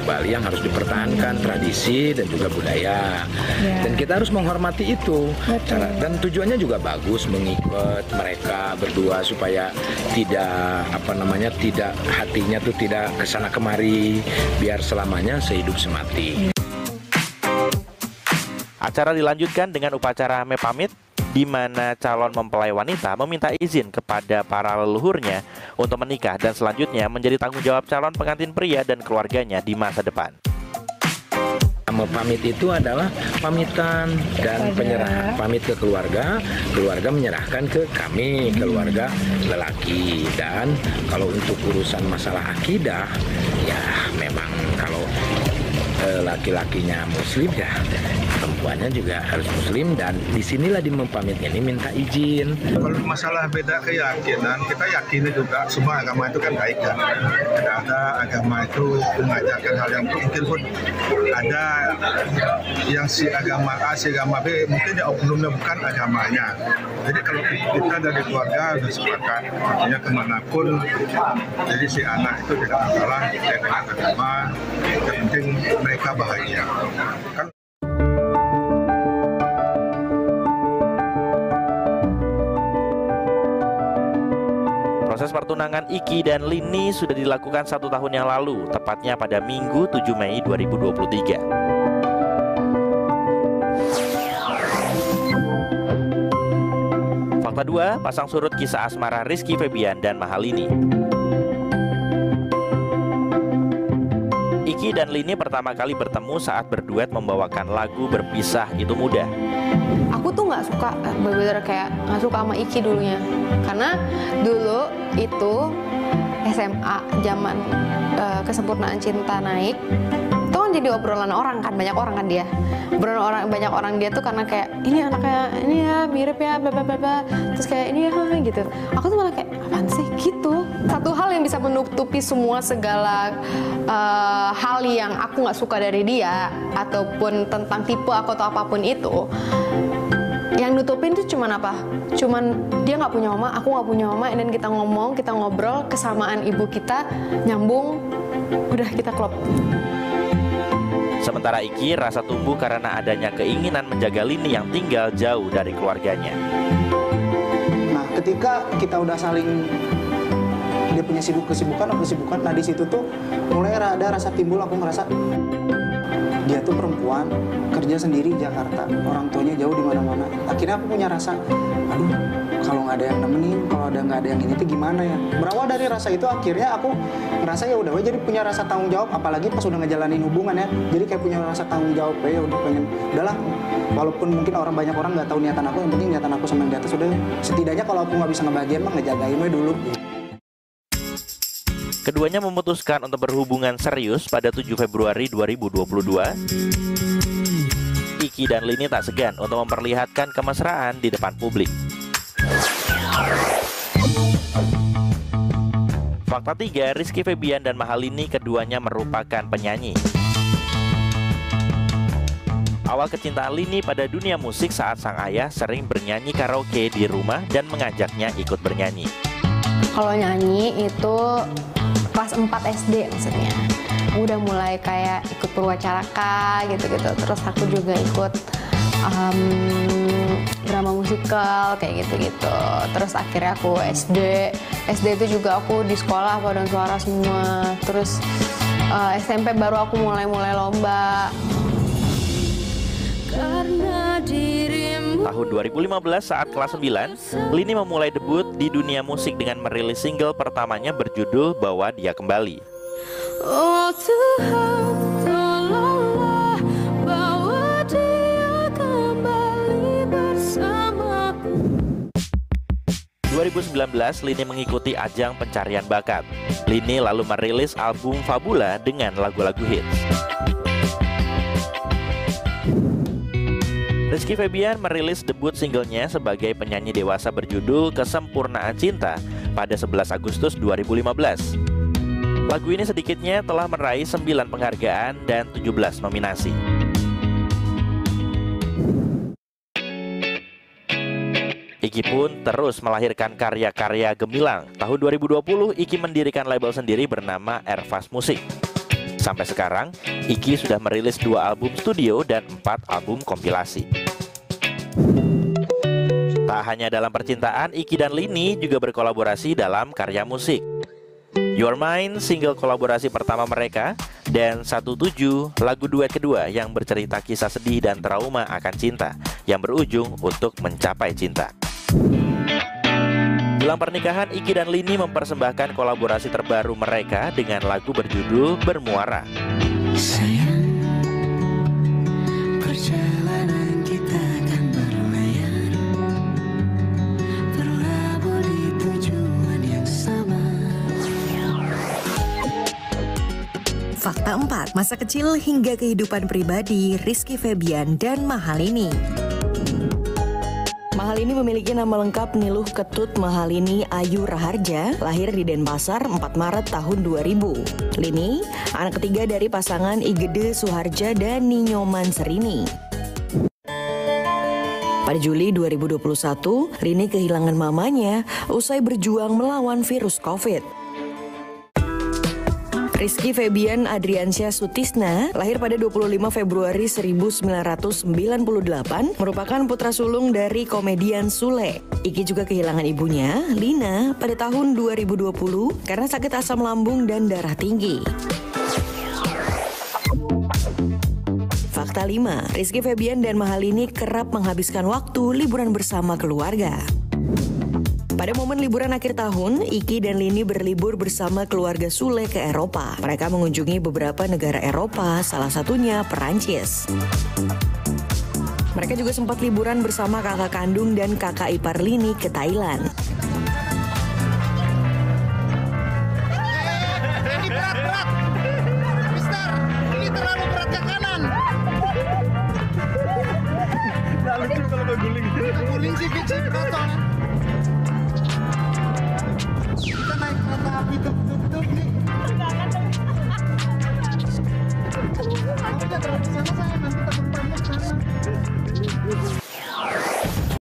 Bali yang harus dipertahankan tradisi dan juga budaya, dan kita harus menghormati itu. Dan tujuannya juga bagus, mengikat mereka berdua supaya tidak tidak hatinya tuh tidak kesana kemari, biar selamanya sehidup semati. Acara dilanjutkan dengan upacara ame pamit, di mana calon mempelai wanita meminta izin kepada para leluhurnya untuk menikah dan selanjutnya menjadi tanggung jawab calon pengantin pria dan keluarganya di masa depan. Pamit itu adalah pamitan dan penyerahan, pamit ke keluarga, keluarga menyerahkan ke kami, keluarga lelaki. Dan kalau untuk urusan masalah akidah, ya memang kalau laki-lakinya muslim ya perempuannya juga harus muslim, dan disinilah di mempamit ini minta izin. Kalau masalah beda keyakinan, kita yakini juga semua agama itu kan baik ya. Ada agama itu mengajarkan hal yang mungkin pun ada yang si agama A, si agama B, mungkin ya oknumnya bukan agamanya. Jadi kalau kita dari keluarga sudah sepakat, artinya kemanapun, jadi si anak itu tidak masalah dengan agama, yang penting mereka bahagia. Kan Proses pertunangan Iki dan Lini sudah dilakukan 1 tahun yang lalu, tepatnya pada Minggu 7 Mei 2023. Fakta 2, pasang surut kisah asmara Rizky Febian dan Mahalini. Iki dan Lini pertama kali bertemu saat berduet membawakan lagu Berpisah Itu Mudah. Aku tuh nggak suka, bener-bener kayak nggak suka sama Iki dulunya, karena dulu itu SMA zaman Kesempurnaan Cinta naik, itu kan jadi obrolan orang kan, banyak orang kan dia, banyak orang dia tuh karena kayak ini anaknya ini ya mirip ya bla bla bla bla, terus kayak ini ya gitu. Aku tuh malah kayak apaan sih gitu. Satu hal yang bisa menutupi semua segala hal yang aku nggak suka dari dia ataupun tentang tipe aku atau apapun itu, yang nutupin tuh cuman apa? Cuman dia nggak punya mama, aku nggak punya mama, dan kita ngomong, kita ngobrol, kesamaan ibu kita nyambung, udah kita klop. Sementara Iki rasa tumbuh karena adanya keinginan menjaga Lini yang tinggal jauh dari keluarganya. Nah, ketika kita udah saling, dia punya kesibukan, nah di situ tuh mulai ada rasa timbul, aku ngerasa dia tuh perempuan, kerja sendiri di Jakarta, orang tuanya jauh di mana-mana. Akhirnya aku punya rasa, aduh, kalau nggak ada yang nemenin, kalau nggak ada yang ini tuh gimana ya. Berawal dari rasa itu, akhirnya aku ngerasa ya udah, jadi punya rasa tanggung jawab. Apalagi pas udah ngejalanin hubungan ya, jadi kayak punya rasa tanggung jawab. Ya udah pengen, udahlah. Walaupun mungkin banyak orang nggak tahu niatan aku, yang penting niatan aku sama yang di atas udah. Setidaknya kalau aku nggak bisa ngebagian mah ngejagain we dulu. Keduanya memutuskan untuk berhubungan serius pada 7 Februari 2022. Iki dan Lini tak segan untuk memperlihatkan kemesraan di depan publik. Fakta 3, Rizky Febian dan Mahalini keduanya merupakan penyanyi. Awal kecintaan Lini pada dunia musik saat sang ayah sering bernyanyi karaoke di rumah dan mengajaknya ikut bernyanyi. Kalau nyanyi itu kelas 4 SD maksudnya. Udah mulai kayak ikut Purwacaraka gitu-gitu. Terus aku juga ikut drama musikal kayak gitu-gitu. Terus akhirnya aku SD itu juga aku di sekolah paduan suara semua. Terus SMP baru aku mulai lomba. Tahun 2015 saat kelas 9, Lini memulai debut di dunia musik dengan merilis single pertamanya berjudul Bawa Dia Kembali. Oh Tuhan, tolonglah bawa dia kembali bersamaku. 2019, Lini mengikuti ajang pencarian bakat. Lini lalu merilis album Fabula dengan lagu-lagu hits. Rizky Febian merilis debut singlenya sebagai penyanyi dewasa berjudul Kesempurnaan Cinta pada 11 Agustus 2015. Lagu ini sedikitnya telah meraih 9 penghargaan dan 17 nominasi. Iki pun terus melahirkan karya-karya gemilang. Tahun 2020, Iki mendirikan label sendiri bernama Ervas Musik. Sampai sekarang, Iki sudah merilis 2 album studio dan 4 album kompilasi. Tak hanya dalam percintaan, Iki dan Lini juga berkolaborasi dalam karya musik. You're Mine, single kolaborasi pertama mereka, dan 17, lagu duet kedua yang bercerita kisah sedih dan trauma akan cinta yang berujung untuk mencapai cinta. Dalam pernikahan, Iki dan Lini mempersembahkan kolaborasi terbaru mereka dengan lagu berjudul Bermuara. Sayang, perjalanan kita akan berlayar, berlabuh di tujuan yang sama. Fakta 4, masa kecil hingga kehidupan pribadi Rizky Febian dan Mahalini. Mahalini memiliki nama lengkap Niluh Ketut Mahalini Ayu Raharja, lahir di Denpasar 4 Maret tahun 2000. Lini, anak ketiga dari pasangan Igede Suharja dan Ninyoman Serini. Pada Juli 2021, Lini kehilangan mamanya usai berjuang melawan virus COVID. Rizky Febian Adriansyah Sutisna lahir pada 25 Februari 1998, merupakan putra sulung dari komedian Sule. Iki juga kehilangan ibunya, Lina, pada tahun 2020 karena sakit asam lambung dan darah tinggi. Fakta 5, Rizky Febian dan Mahalini kerap menghabiskan waktu liburan bersama keluarga. Pada momen liburan akhir tahun, Iki dan Lini berlibur bersama keluarga Sule ke Eropa. Mereka mengunjungi beberapa negara Eropa, salah satunya Perancis. Mereka juga sempat liburan bersama kakak kandung dan kakak ipar Lini ke Thailand. Ini berat. Mister, ini terlalu berat ke kanan. Lalu kalau guling. Guling sih kecil, potong.